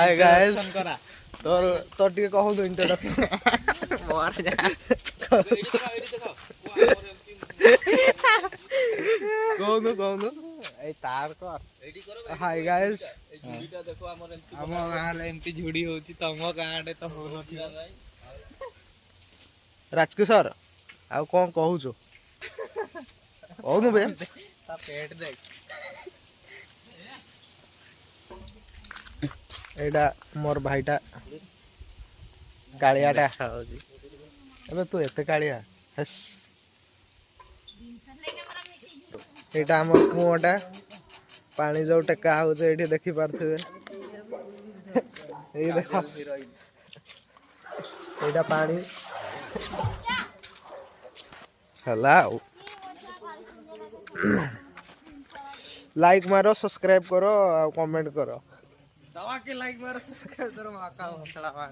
hi guys तोर तो टिके कहू तो इंट्रोडक्शन मोर जा कहू ए तार को हाय गाइस झुड़ीटा देखो हम गां रे एंती झुड़ी होची तम गां रे तो हो न राजकिशोर आ कोन कहू छो कहू बे ता पेट देख एडा मोर भाईटा कालियाटा अबे तू एते कालिया हस एटा हमर कुआटा पानी जो टेका हो जे एठी देखि पारथबे ए देखो एटा पानी हेलो लाइक मारो सब्सक्राइब करो और कमेंट करो दवा के लाइक मारो सब्सक्राइब करो माका हसला मार